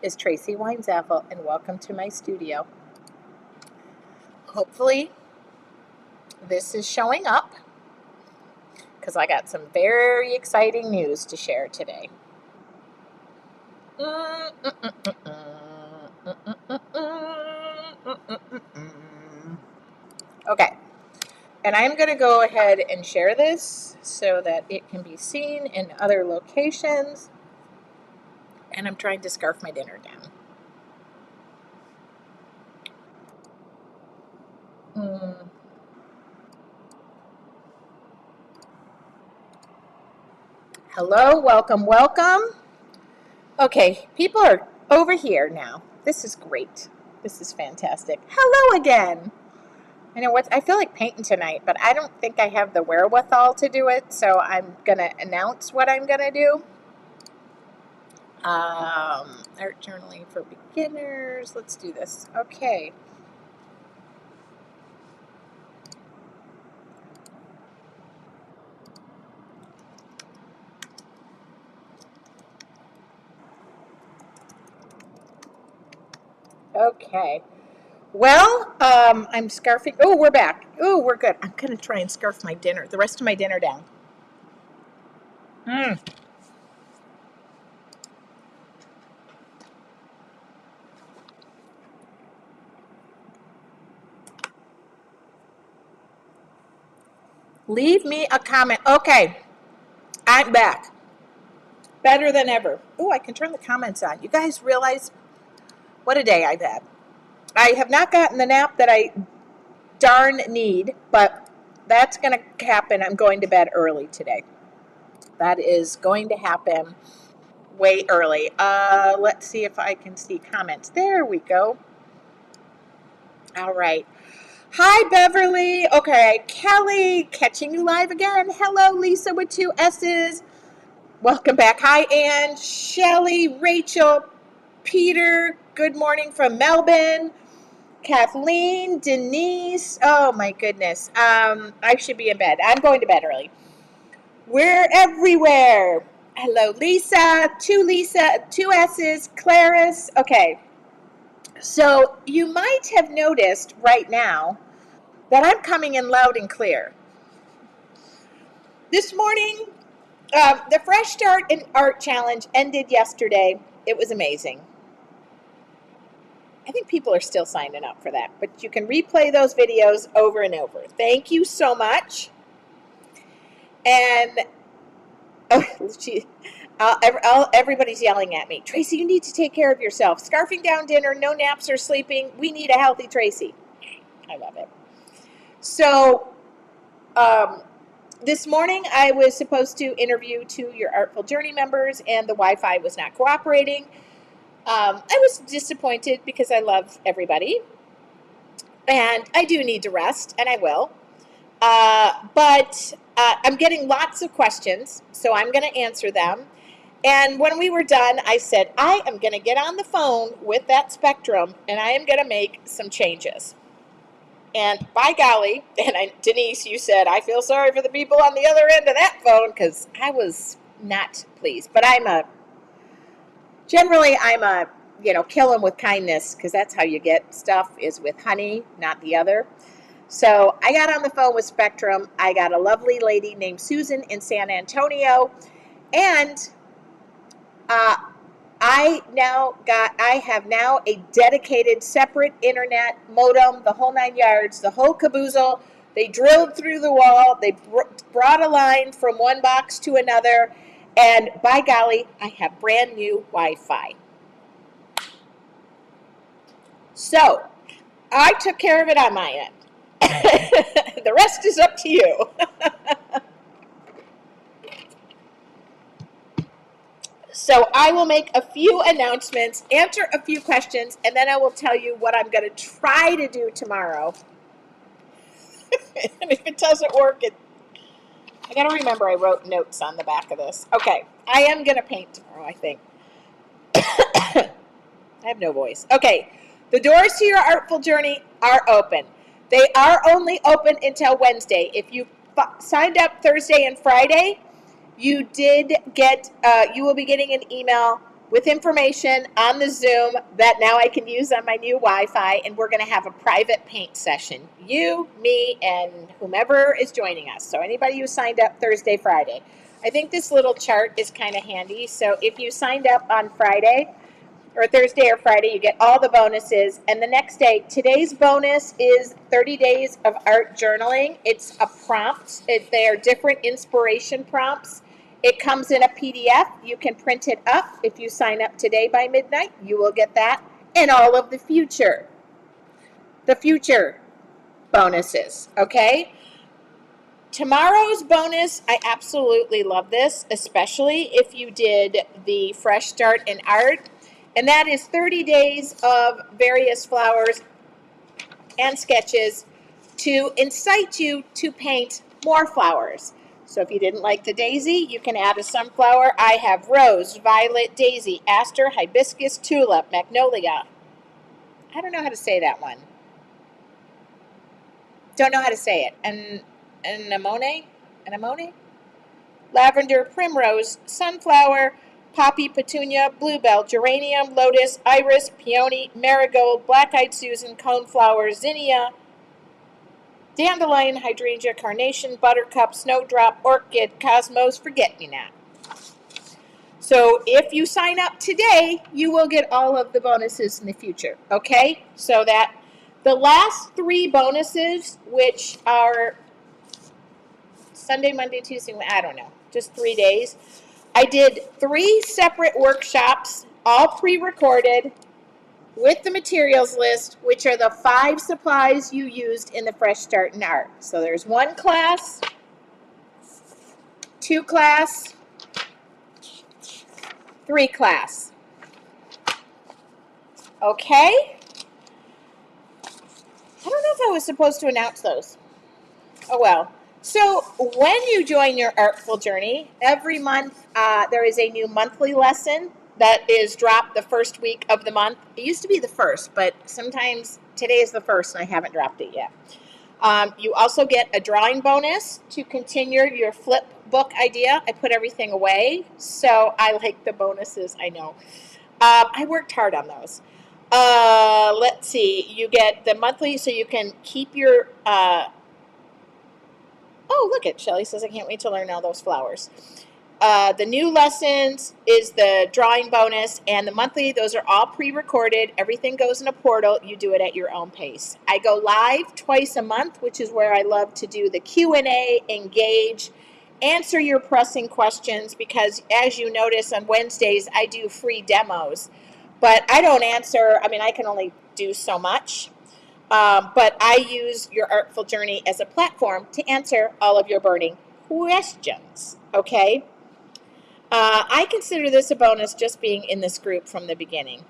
is Tracy Weinzaffel, and welcome to my studio. Hopefully, this is showing up because I got some very exciting news to share today. Okay, and I'm going to go ahead and share this so that it can be seen in other locations. And I'm trying to scarf my dinner down. Hello, welcome, welcome. Okay, people are over here now. This is great. This is fantastic. Hello again. I feel like painting tonight, but I don't think I have the wherewithal to do it, so I'm going to announce what I'm going to do. Art journaling for beginners. Let's do this. Okay. Okay. Well, I'm scarfing. Oh, we're back. Oh, we're good. I'm going to try and scarf the rest of my dinner down. Leave me a comment. Okay. I'm back. Better than ever. Oh, I can turn the comments on. You guys realize what a day I've had. I have not gotten the nap that I darn need, but that's going to happen. I'm going to bed early today. That is going to happen way early. Let's see if I can see comments. There we go. All right. Hi, Beverly. Okay, Kelly, catching you live again. Hello, Lisa with 2 S's. Welcome back. Hi, Ann, Shelly, Rachel, Peter. Good morning from Melbourne. Kathleen, Denise. Oh, my goodness. I should be in bed. I'm going to bed early. We're everywhere. Hello, Lisa. 2 S's. Clarice. Okay. So you might have noticed right now that I'm coming in loud and clear. This morning, the Fresh Start in Art Challenge ended yesterday. It was amazing. I think people are still signing up for that, but you can replay those videos over and over. Thank you so much. And everybody's yelling at me. Tracy, you need to take care of yourself. Scarfing down dinner, no naps or sleeping. We need a healthy Tracy. I love it. So, this morning I was supposed to interview 2 Your Artful Journey members, and the Wi-Fi was not cooperating. I was disappointed because I love everybody, and I do need to rest, and I will. But I'm getting lots of questions, so I'm going to answer them. And when we were done, I said, I am going to get on the phone with that Spectrum, and I am going to make some changes. And by golly, and Denise, you said, I feel sorry for the people on the other end of that phone, because I was not pleased. But generally, kill them with kindness, because that's how you get stuff, is with honey, not the other. So I got on the phone with Spectrum. I got a lovely lady named Susan in San Antonio, and I have now a dedicated separate internet modem, the whole 9 yards, the whole caboozle. They drilled through the wall. They brought a line from one box to another, and by golly, I have brand new Wi-Fi. So I took care of it on my end. The rest is up to you. So I will make a few announcements, answer a few questions, and then I will tell you what I'm going to try to do tomorrow. And if it doesn't work, I got to remember I wrote notes on the back of this. Okay, I am going to paint tomorrow, I think. I have no voice. Okay, the doors to Your Artful Journey are open. They are only open until Wednesday. If you signed up Thursday and Friday, you will be getting an email with information on the Zoom that now I can use on my new Wi-Fi, and we're going to have a private paint session. You, me, and whomever is joining us. So anybody who signed up Thursday, Friday. I think this little chart is kind of handy. So if you signed up on Friday, or Thursday or Friday, you get all the bonuses. And the next day, today's bonus is 30 days of art journaling. It's a prompt. They are different inspiration prompts. It comes in a PDF. You can print it up. If you sign up today by midnight, you will get that and all of the future bonuses, okay? Tomorrow's bonus, I absolutely love this, especially if you did the Fresh Start in Art, and that is 30 days of various flowers and sketches to incite you to paint more flowers. So if you didn't like the daisy, you can add a sunflower. I have rose, violet, daisy, aster, hibiscus, tulip, magnolia. I don't know how to say that one. Don't know how to say it. Anemone? Lavender, primrose, sunflower, poppy, petunia, bluebell, geranium, lotus, iris, peony, marigold, black-eyed Susan, coneflower, zinnia, dandelion, hydrangea, carnation, buttercup, snowdrop, orchid, cosmos, forget-me-not. So if you sign up today, you will get all of the bonuses in the future, okay? So that the last 3 bonuses, which are Sunday, Monday, Tuesday, I don't know, just 3 days, I did 3 separate workshops, all pre-recorded, with the materials list, which are the 5 supplies you used in the Fresh Start in Art. So there's 1 class, 2 class, 3 class. Okay? I don't know if I was supposed to announce those. Oh well. So when you join Your Artful Journey, every month there is a new monthly lesson that is dropped the first week of the month. It used to be the first, but sometimes today is the first and I haven't dropped it yet. You also get a drawing bonus to continue your flip book idea. I put everything away, so I like the bonuses, I know. I worked hard on those. Let's see, you get the monthly, so you can keep your... oh, look at Shelly says, I can't wait to learn all those flowers. The new lessons is the drawing bonus, and the monthly, those are all pre-recorded. Everything goes in a portal. You do it at your own pace. I go live twice a month, which is where I love to do the Q&A, engage, answer your pressing questions, because as you notice on Wednesdays, I do free demos. But I don't answer, I mean, I can only do so much. But I use Your Artful Journey as a platform to answer all of your burning questions, okay? I consider this a bonus just being in this group from the beginning.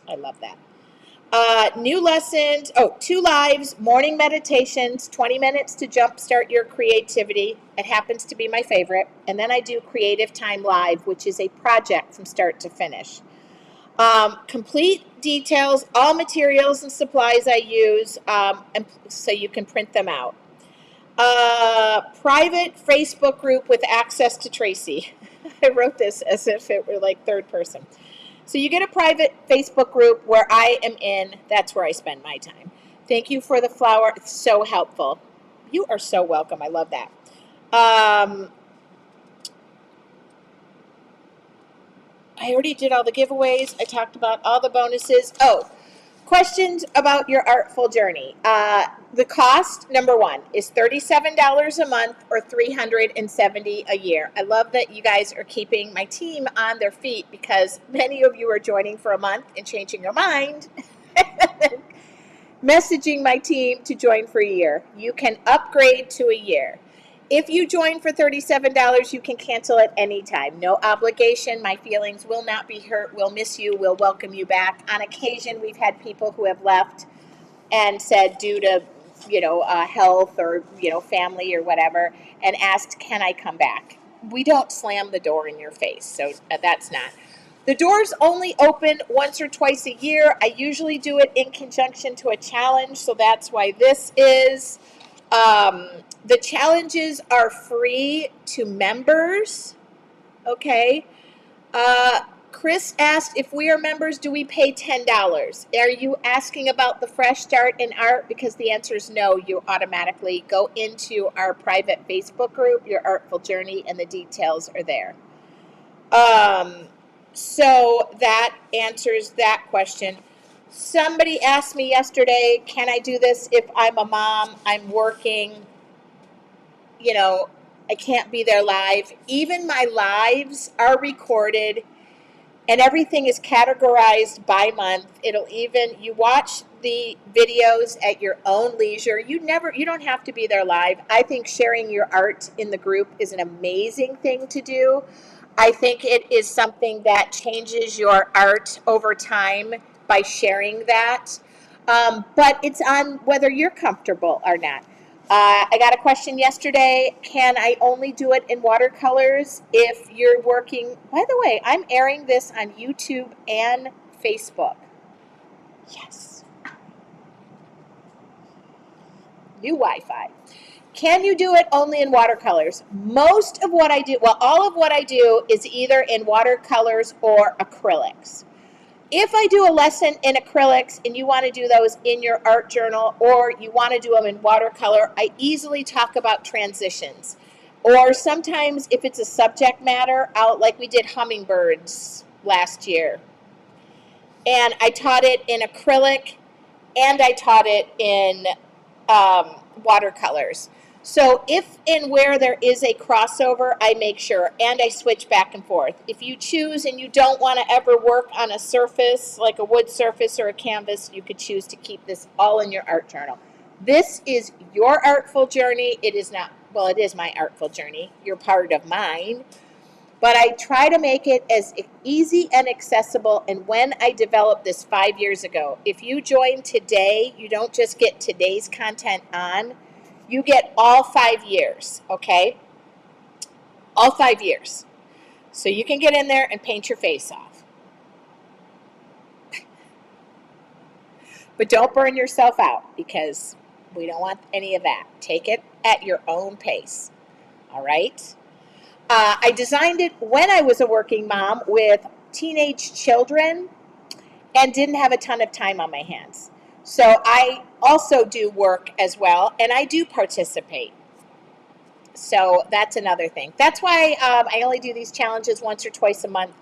I love that. New lessons, 2 lives, morning meditations, 20 minutes to jumpstart your creativity. It happens to be my favorite. And then I do Creative Time Live, which is a project from start to finish. Complete details, all materials and supplies I use, and so you can print them out. Private Facebook group with access to Tracy. I wrote this as if it were like third person. So you get a private Facebook group where I am in. That's where I spend my time. Thank you for the flower. It's so helpful. You are so welcome. I love that. I already did all the giveaways. I talked about all the bonuses. Oh, questions about Your Artful Journey. The cost, number 1, is $37 a month or $370 a year. I love that you guys are keeping my team on their feet, because many of you are joining for a month and changing your mind and messaging my team to join for a year. You can upgrade to a year. If you join for $37, you can cancel at any time. No obligation. My feelings will not be hurt. We'll miss you. We'll welcome you back. On occasion, we've had people who have left and said due to, health or, family or whatever, and asked, can I come back? We don't slam the door in your face, so that's not. The doors only open once or twice a year. I usually do it in conjunction to a challenge, so that's why this is. The challenges are free to members, okay? Chris asked, if we are members, do we pay $10? Are you asking about the Fresh Start in Art? Because the answer is no. You automatically go into our private Facebook group, Your Artful Journey, and the details are there. So that answers that question. Somebody asked me yesterday, can I do this if I'm a mom, I'm working, you know, I can't be there live. Even my lives are recorded and everything is categorized by month. It'll even, you watch the videos at your own leisure. You don't have to be there live. I think sharing your art in the group is an amazing thing to do. I think it is something that changes your art over time by sharing that. But it's on whether you're comfortable or not. I got a question yesterday. Can I only do it in watercolors if you're working? By the way, I'm airing this on YouTube and Facebook. Yes. New Wi-Fi. Can you do it only in watercolors? Most of what I do, well, all of what I do is either in watercolors or acrylics. If I do a lesson in acrylics and you want to do those in your art journal or you want to do them in watercolor, I easily talk about transitions. Or sometimes if it's a subject matter, like we did hummingbirds last year. And I taught it in acrylic and I taught it in watercolors. So if and where there is a crossover, I make sure, and I switch back and forth. If you choose and you don't want to ever work on a surface, like a wood surface or a canvas, you could choose to keep this all in your art journal. This is your artful journey. It is not, well, it is my artful journey. You're part of mine. But I try to make it as easy and accessible. And when I developed this 5 years ago, if you join today, you don't just get today's content on, you get all 5 years, okay? All 5 years. So you can get in there and paint your face off. But don't burn yourself out because we don't want any of that. Take it at your own pace, all right? I designed it when I was a working mom with teenage children and didn't have a ton of time on my hands. So I also do work as well, and I do participate. So that's another thing. That's why I only do these challenges once or twice a month,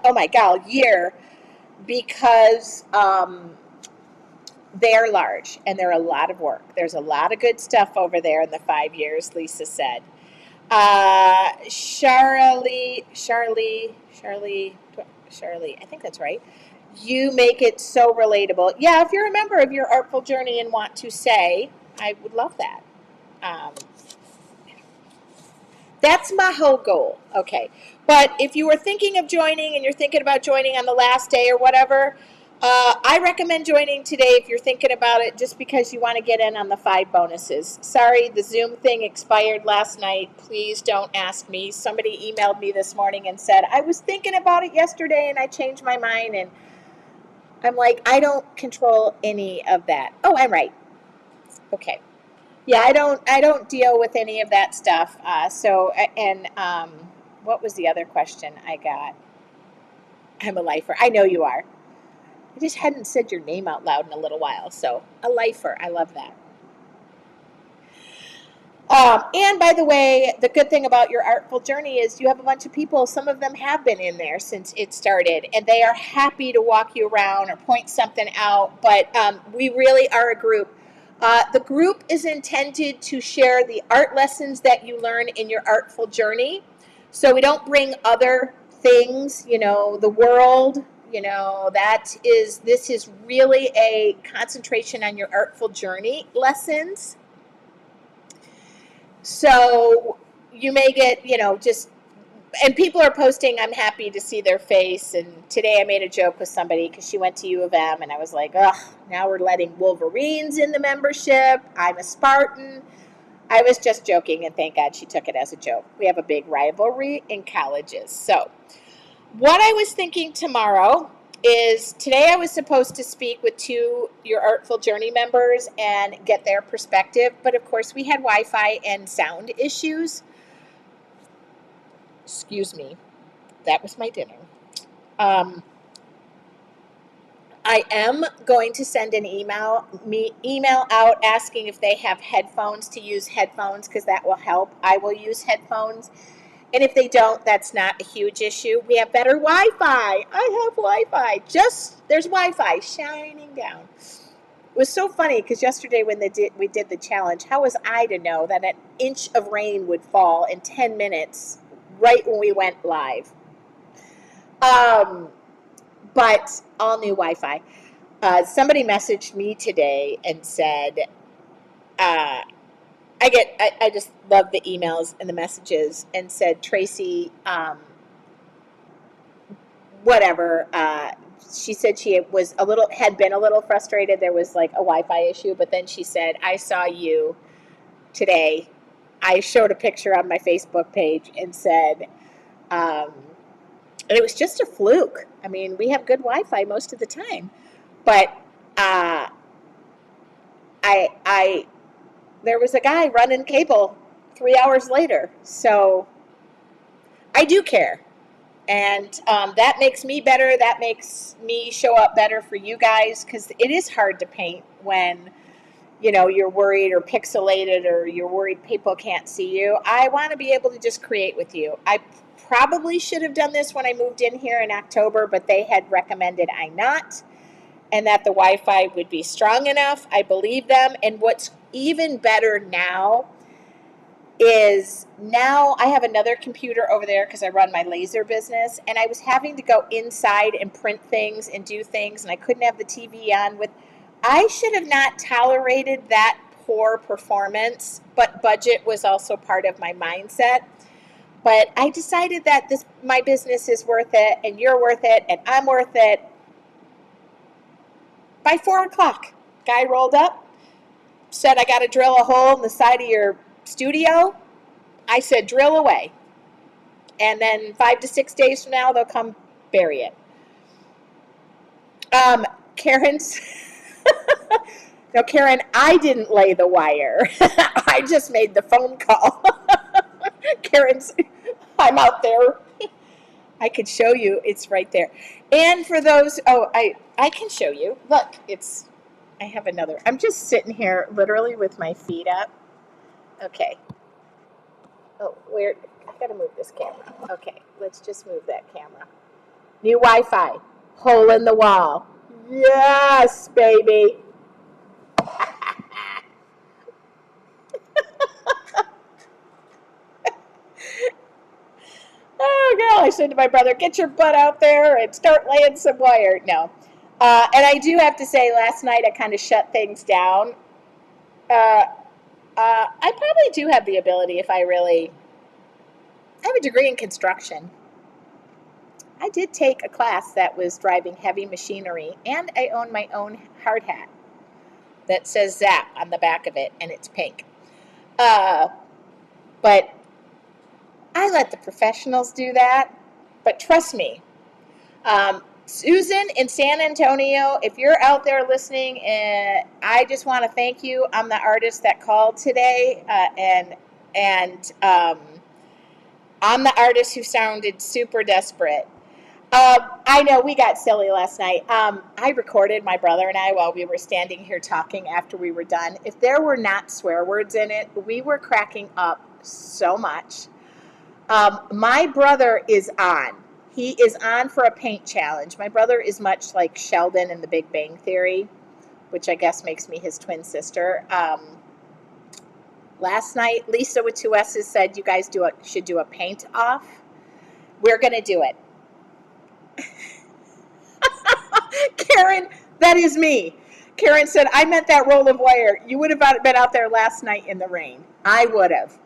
oh my God, year, because they're large and they're a lot of work. There's a lot of good stuff over there in the 5 years, Lisa said. Charlie, I think that's right. You make it so relatable. Yeah, if you're a member of Your Artful Journey and want to say, I would love that. That's my whole goal. Okay. But if you were thinking of joining and you're thinking about joining on the last day or whatever, I recommend joining today if you're thinking about it just because you want to get in on the 5 bonuses. Sorry, the Zoom thing expired last night. Please don't ask me. Somebody emailed me this morning and said, I was thinking about it yesterday and I changed my mind. And I'm like, I don't control any of that. Oh, I'm right. Okay. Yeah, I don't deal with any of that stuff. What was the other question I got? I'm a lifer. I know you are. I just hadn't said your name out loud in a little while. So, a lifer. I love that. And by the way, the good thing about Your Artful Journey is you have a bunch of people, some of them have been in there since it started, and they are happy to walk you around or point something out, but we really are a group. The group is intended to share the art lessons that you learn in Your Artful Journey. So we don't bring other things, the world, this is really a concentration on Your Artful Journey lessons. So you may get, and people are posting, I'm happy to see their face. And today I made a joke with somebody because she went to U of M and I was like, now we're letting Wolverines in the membership. I'm a Spartan. I was just joking, and thank God she took it as a joke. We have a big rivalry in colleges. So what I was thinking tomorrow is today I was supposed to speak with 2 Your Artful Journey members and get their perspective, but of course we had Wi-Fi and sound issues. Excuse me. That was my dinner. I am going to send an email out asking if they have headphones to use headphones, because that will help. I will use headphones. And if they don't, that's not a huge issue. We have better Wi-Fi. I have Wi-Fi. There's Wi-Fi shining down. It was so funny because yesterday when we did the challenge, how was I to know that an inch of rain would fall in 10 minutes right when we went live? But all new Wi-Fi. Somebody messaged me today and said, I just love the emails and the messages, and said, Tracy, whatever. She said she had been a little frustrated. There was like a Wi-Fi issue, but then she said, I saw you today. I showed a picture on my Facebook page and said, and it was just a fluke. I mean, we have good Wi-Fi most of the time, but there was a guy running cable 3 hours later. So I do care. And that makes me better. That makes me show up better for you guys, because it is hard to paint when, you're worried or pixelated, or you're worried people can't see you. I want to be able to just create with you. I probably should have done this when I moved in here in October, but they had recommended I not, and that the Wi-Fi would be strong enough. I believe them. And what's even better now is now I have another computer over there because I run my laser business, and I was having to go inside and print things and do things, and I couldn't have the TV on. I should have not tolerated that poor performance, but budget was also part of my mindset. But I decided that my business is worth it, and you're worth it, and I'm worth it. By 4 o'clock, guy rolled up, said, I got to drill a hole in the side of your studio. I said, drill away. And then 5 to 6 days from now, they'll come bury it. Karen's... No, Karen, I didn't lay the wire. I just made the phone call. Karen's... I'm out there. I could show you. It's right there. And for those... I can show you. Look, I have another. I'm just sitting here literally with my feet up. Okay. Oh, I gotta move this camera. Okay, let's just move that camera. New Wi-Fi. Hole in the wall. Yes, baby. Oh, girl, I said to my brother, get your butt out there and start laying some wire. No. And I do have to say, last night I kind of shut things down. I probably do have the ability I have a degree in construction. I did take a class that was driving heavy machinery, and I own my own hard hat that says Zap on the back of it, and it's pink. But I let the professionals do that. But trust me, Susan in San Antonio, if you're out there listening, I just want to thank you. I'm the artist that called today, and I'm the artist who sounded super desperate. I know we got silly last night. I recorded my brother and I while we were standing here talking after we were done. If there were not swear words in it, we were cracking up so much. My brother is on. He is on for a paint challenge. My brother is much like Sheldon in The Big Bang Theory, which I guess makes me his twin sister. Last night, Lisa with 2 S's said you guys should do a paint off. We're going to do it. Karen, that is me. Karen said, I meant that roll of wire. You would have been out there last night in the rain. I would have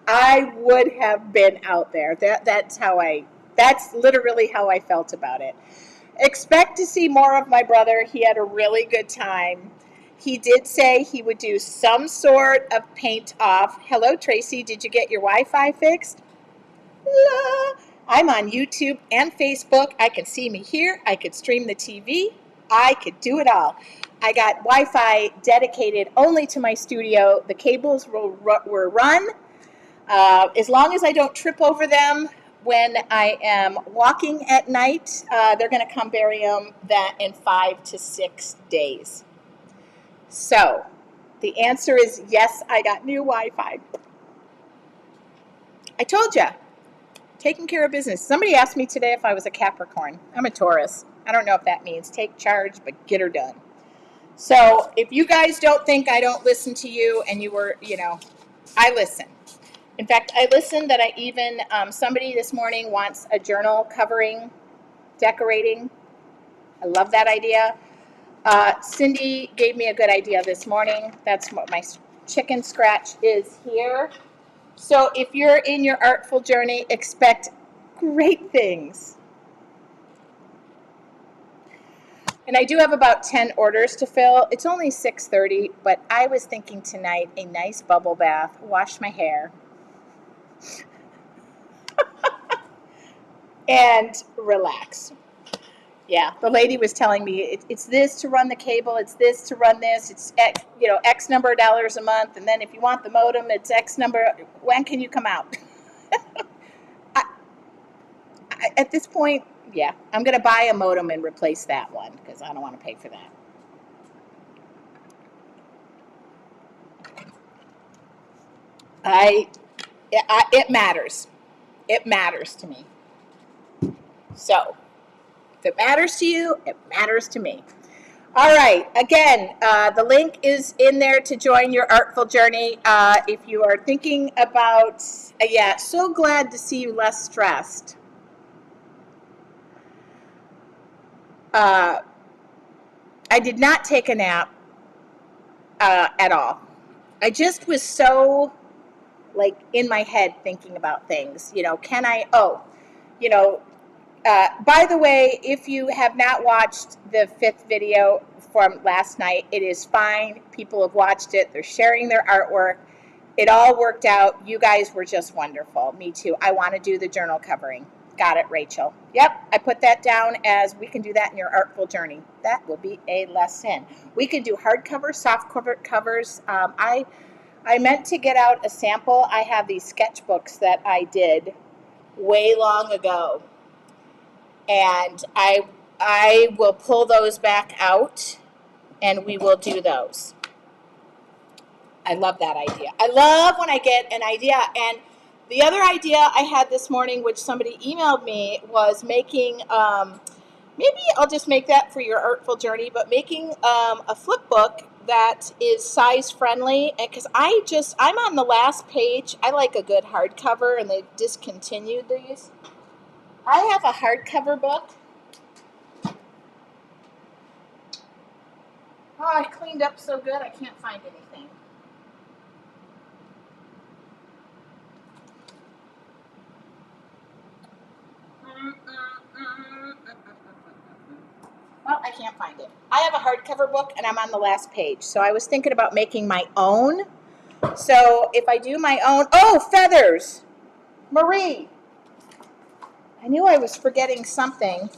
been out there. That's literally how I felt about it. Expect to see more of my brother. He had a really good time. He did say he would do some sort of paint off. Hello, Tracy. Did you get your Wi-Fi fixed? La. I'm on YouTube and Facebook. I can see me here. I could stream the TV. I could do it all. I got Wi-Fi dedicated only to my studio. The cables were run. As long as I don't trip over them when I am walking at night, they're going to come bury them that in 5 to 6 days. So the answer is yes, I got new Wi-Fi. I told you, taking care of business. Somebody asked me today if I was a Capricorn. I'm a Taurus. I don't know if that means take charge, but get her done. So if you guys don't think I don't listen to you and you were, I listen. In fact, I listened that I even, somebody this morning wants a journal covering, decorating. I love that idea. Cindy gave me a good idea this morning. That's what my chicken scratch is here. So if you're in your artful journey, expect great things. And I do have about 10 orders to fill. It's only 6:30, but I was thinking tonight a nice bubble bath, wash my hair, and relax. Yeah, the lady was telling me it's this to run the cable, it's this to run this, it's X number of dollars a month, and then if you want the modem, it's X number. When can you come out? At this point, yeah, I'm going to buy a modem and replace that one because I don't want to pay for that. It matters. It matters to me. So, if it matters to you, it matters to me. All right. Again, the link is in there to join your artful journey. If you are thinking about, so glad to see you less stressed. I did not take a nap at all. I just was so in my head thinking about things. Can I? By the way, if you have not watched the 5th video from last night, it is fine. People have watched it. They're sharing their artwork. It all worked out. You guys were just wonderful. Me too. I want to do the journal covering. Got it, Rachel. Yep, I put that down as we can do that in your artful journey. That will be a lesson. We can do hardcover, soft cover covers. I meant to get out a sample. I have these sketchbooks that I did way long ago. And I will pull those back out and we will do those. I love that idea. I love when I get an idea. And the other idea I had this morning, which somebody emailed me, was making, maybe I'll just make that for your artful journey, but making a flip book that is size friendly. Because I'm on the last page. I like a good hardcover, and they've discontinued these. I have a hardcover book. Oh, I cleaned up so good I can't find anything. Well, I can't find it. I have a hardcover book and I'm on the last page. So I was thinking about making my own. So if I do my own, feathers. Marie. I knew I was forgetting something.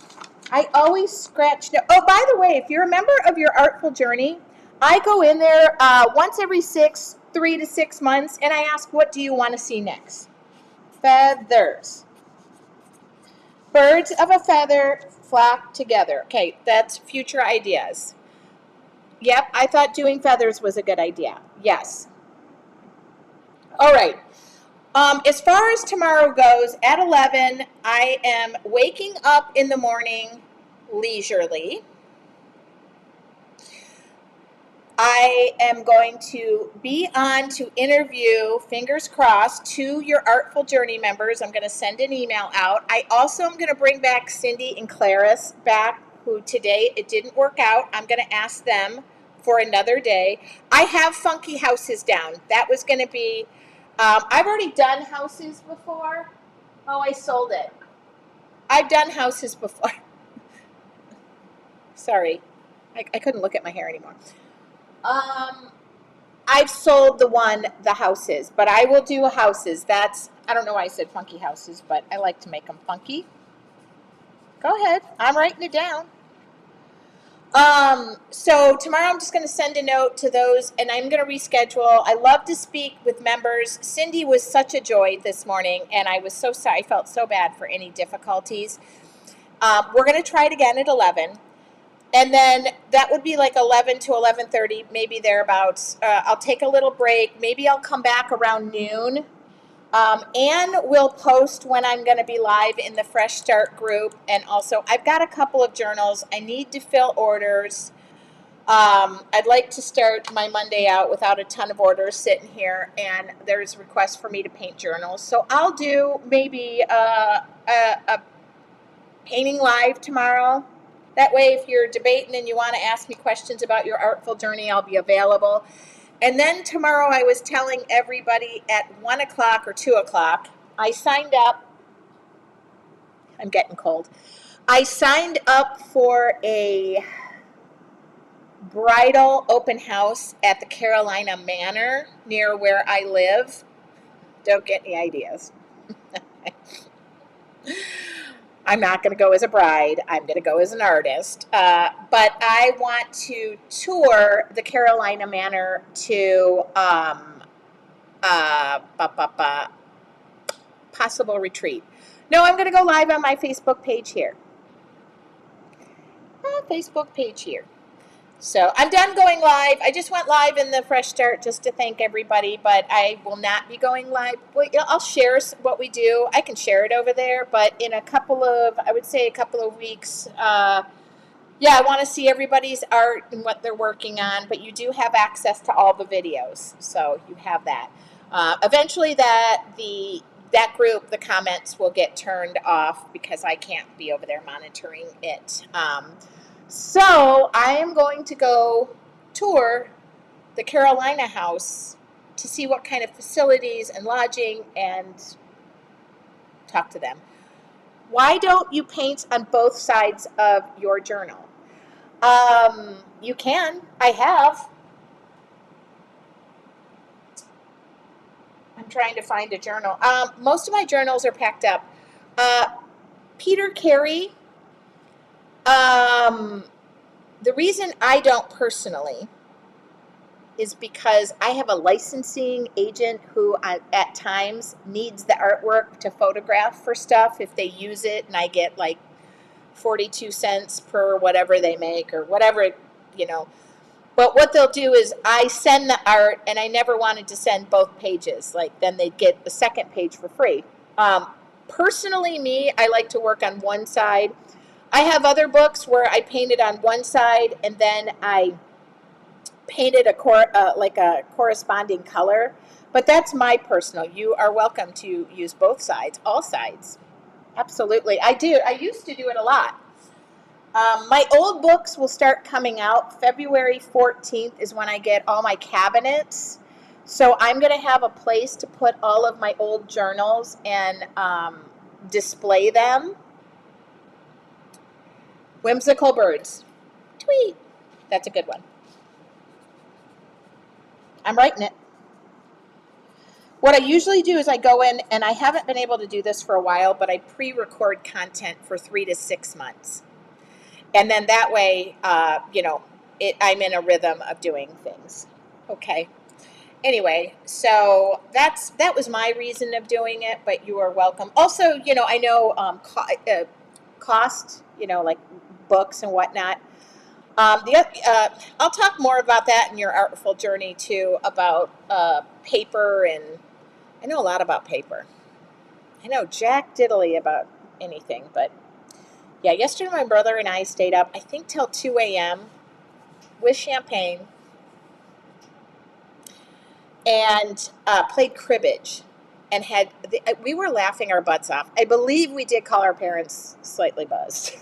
I always scratch. By the way, if you're a member of your artful journey, I go in there once every 3 to 6 months, and I ask, what do you want to see next? Feathers. Birds of a feather flock together. Okay, that's future ideas. Yep, I thought doing feathers was a good idea. Yes. All right. As far as tomorrow goes, at 11, I am waking up in the morning leisurely. I am going to be on to interview, fingers crossed, 2 Your Artful Journey members. I'm going to send an email out. I also am going to bring back Cindy and Clarice back, who today it didn't work out. I'm going to ask them for another day. I have funky houses down. That was going to be, I've already done houses before. Oh, I sold it. I've done houses before. Sorry. I couldn't look at my hair anymore. I've sold the houses, but I will do houses. I don't know why I said funky houses, but I like to make them funky. Go ahead. I'm writing it down. So tomorrow I'm just going to send a note to those, and I'm going to reschedule. I love to speak with members. Cindy was such a joy this morning, and I was so sorry. I felt so bad for any difficulties. We're going to try it again at 11. And then that would be like 11 to 11:30, maybe thereabouts. I'll take a little break. Maybe I'll come back around noon. Anne will post when I'm going to be live in the Fresh Start group. And also, I've got a couple of journals. I need to fill orders. I'd like to start my Monday out without a ton of orders sitting here. And there's requests for me to paint journals. So I'll do maybe a painting live tomorrow. That way, if you're debating and you want to ask me questions about your artful journey, I'll be available. And then tomorrow, I was telling everybody at 1 o'clock or 2 o'clock, I signed up. I'm getting cold. I signed up for a bridal open house at the Carolina Manor near where I live. Don't get any ideas. I'm not going to go as a bride. I'm going to go as an artist. But I want to tour the Carolina Manor to possible retreat. No, I'm going to go live on my Facebook page here. So I'm done going live. I just went live in the Fresh Start just to thank everybody, but I will not be going live. I'll share what we do. I can share it over there, but in a couple of weeks, I want to see everybody's art and what they're working on, but you do have access to all the videos, so you have that. Eventually that group, the comments will get turned off because I can't be over there monitoring it. So I am going to go tour the Carolina house to see what kind of facilities and lodging and talk to them. Why don't you paint on both sides of your journal? You can. I have. I'm trying to find a journal. Most of my journals are packed up. Peter Carey. The reason I don't personally is because I have a licensing agent who at times needs the artwork to photograph for stuff if they use it, and I get like 42 cents per whatever they make or whatever, But what they'll do is I send the art, and I never wanted to send both pages. Like, then they'd get the second page for free. Personally, me, I like to work on one side. I have other books where I painted on one side, and then I painted a corresponding color. But that's my personal. You are welcome to use both sides, all sides. Absolutely. I do. I used to do it a lot. My old books will start coming out. February 14th is when I get all my cabinets. So I'm going to have a place to put all of my old journals and display them. Whimsical birds. Tweet. That's a good one. I'm writing it. What I usually do is I go in, and I haven't been able to do this for a while, but I pre-record content for 3 to 6 months. And then that way, I'm in a rhythm of doing things. Okay. Anyway, so that was my reason of doing it, but you are welcome. Also, I know cost, like books and whatnot. I'll talk more about that in Your Artful Journey, too, about paper, and I know a lot about paper. I know jack diddly about anything, but yeah, yesterday my brother and I stayed up, I think, till 2 a.m. with champagne and played cribbage, and we were laughing our butts off. I believe we did call our parents slightly buzzed.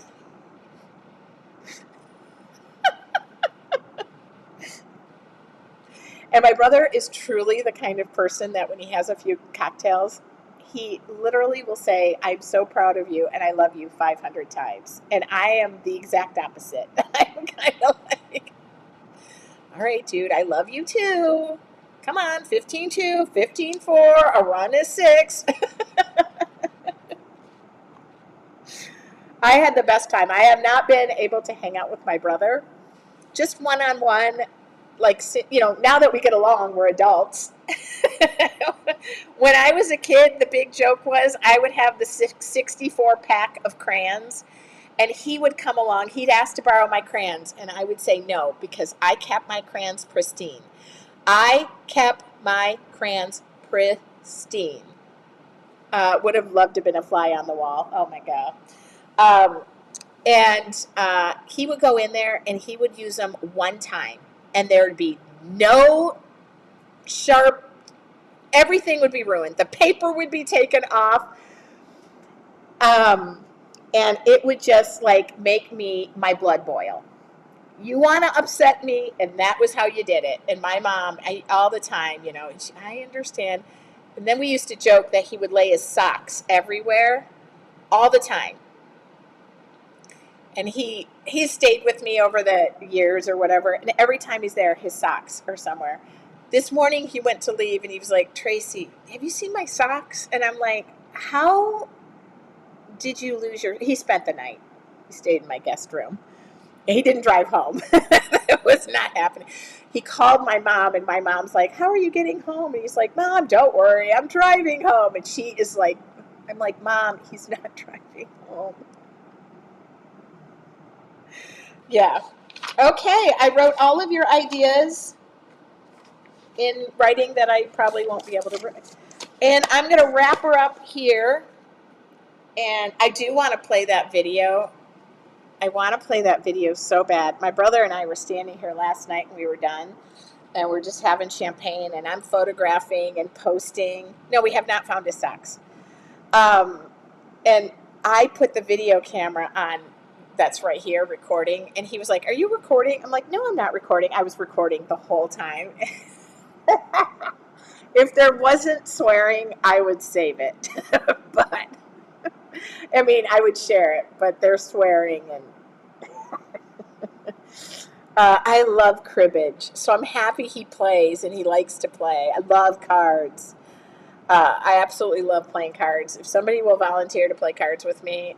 And my brother is truly the kind of person that when he has a few cocktails, he literally will say, "I'm so proud of you and I love you 500 times." And I am the exact opposite. I'm kind of like, all right, dude, I love you too. Come on, 15-2, 15-4, a run is 6. I had the best time. I have not been able to hang out with my brother just one-on-one, like, you know, now that we get along, we're adults. When I was a kid, the big joke was I would have the 64 pack of crayons, and he would come along. He'd ask to borrow my crayons, and I would say no, because I kept my crayons pristine. I kept my crayons pristine. Would have loved to have been a fly on the wall. Oh my God. And he would go in there and he would use them one time, and there would be no sharp, everything would be ruined. The paper would be taken off. And it would just like make my blood boil. You want to upset me, and that was how you did it. And my mom, all the time, you know, I understand. And then we used to joke that he would lay his socks everywhere all the time. And he stayed with me over the years or whatever, and every time he's there, his socks are somewhere. This morning he went to leave, and he was like, Tracy, have you seen my socks? And I'm like, how did you lose your... He spent the night. He stayed in my guest room. He didn't drive home. It was not happening. He called my mom, and my mom's like, how are you getting home? And he's like, Mom, don't worry, I'm driving home. And she is like, I'm like, Mom, he's not driving home. Yeah. Okay, I wrote all of your ideas in writing that I probably won't be able to write. And I'm going to wrap her up here. And I do want to play that video. I want to play that video so bad. My brother and I were standing here last night and we were done. And we're just having champagne, and I'm photographing and posting. No, we have not found his socks. And I put the video camera on that's right here recording, and he was like, are you recording? I'm like, no, I'm not recording. I was recording the whole time. If there wasn't swearing, I would save it. But I mean, I would share it, but they're swearing. And I love cribbage, so I'm happy he plays and he likes to play. I love cards. I absolutely love playing cards. If somebody will volunteer to play cards with me,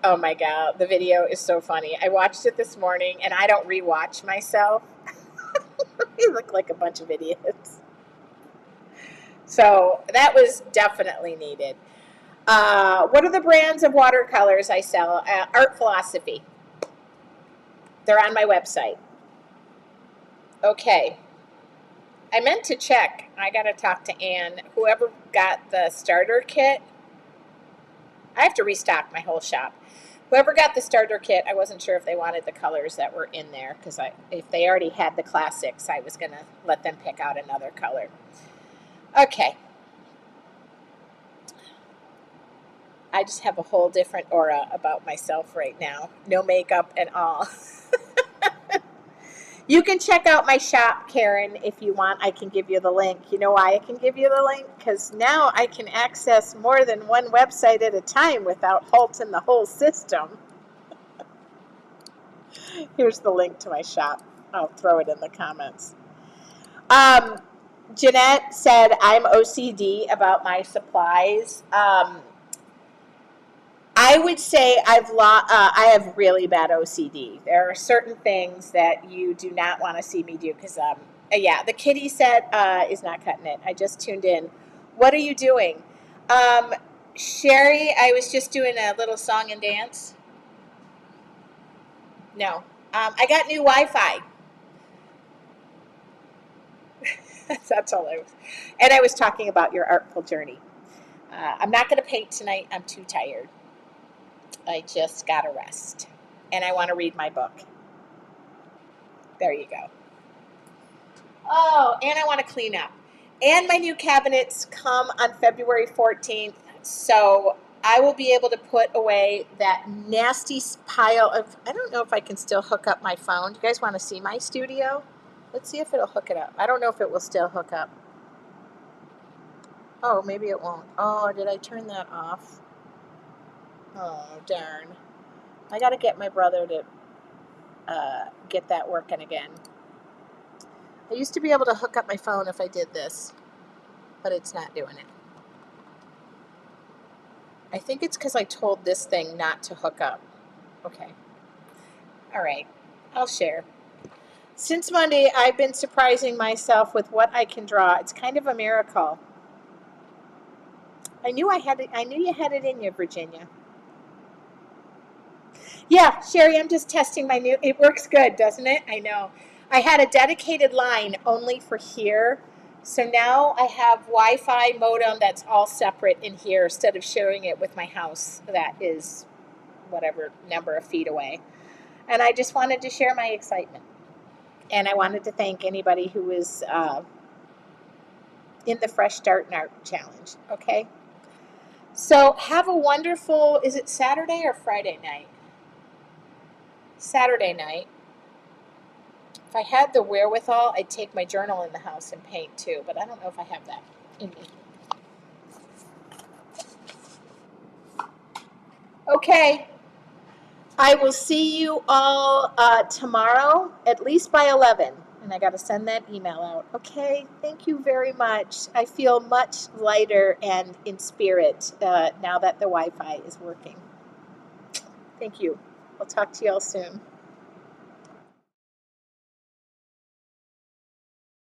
oh my God, the video is so funny. I watched it this morning, and I don't rewatch myself. We look like a bunch of idiots. So that was definitely needed. What are the brands of watercolors I sell? Art Philosophy. They're on my website. Okay. I meant to check. I got to talk to Ann. Whoever got the starter kit, I have to restock my whole shop. Whoever got the starter kit, I wasn't sure if they wanted the colors that were in there, because if they already had the classics, I was going to let them pick out another color. Okay. I just have a whole different aura about myself right now. No makeup and all. You can check out my shop, Karen, if you want. I can give you the link. You know why I can give you the link? Because now I can access more than one website at a time without halting the whole system. Here's the link to my shop. I'll throw it in the comments. Jeanette said, I'm OCD about my supplies. I would say I have really bad OCD. There are certain things that you do not want to see me do because, yeah, the kitty set is not cutting it. I just tuned in. What are you doing? Sherry, I was just doing a little song and dance. No. I got new Wi-Fi. That's all I was. And I was talking about Your Artful Journey. I'm not going to paint tonight. I'm too tired. I just got to rest. And I want to read my book. There you go. Oh, and I want to clean up. And my new cabinets come on February 14th. So I will be able to put away that nasty pile of... I don't know if I can still hook up my phone. Do you guys want to see my studio? Let's see if it'll hook it up. I don't know if it will still hook up. Oh, maybe it won't. Oh, did I turn that off? Oh, darn. I got to get my brother to get that working again. I used to be able to hook up my phone if I did this, but it's not doing it. I think it's because I told this thing not to hook up. Okay. All right. I'll share. Since Monday, I've been surprising myself with what I can draw. It's kind of a miracle. I knew you had it in you, Virginia. Yeah, Sherry, I'm just testing my new. It works good, doesn't it? I know. I had a dedicated line only for here. So now I have Wi-Fi modem that's all separate in here instead of sharing it with my house that is whatever number of feet away. And I just wanted to share my excitement. And I wanted to thank anybody who was in the Fresh Start and Art Challenge. Okay. So have a wonderful, is it Saturday or Friday night? Saturday night. If I had the wherewithal, I'd take my journal in the house and paint too, but I don't know if I have that in me. Okay. I will see you all tomorrow, at least by 11. And I got to send that email out. Okay. Thank you very much. I feel much lighter and in spirit now that the Wi-Fi is working. Thank you. I'll talk to you all soon.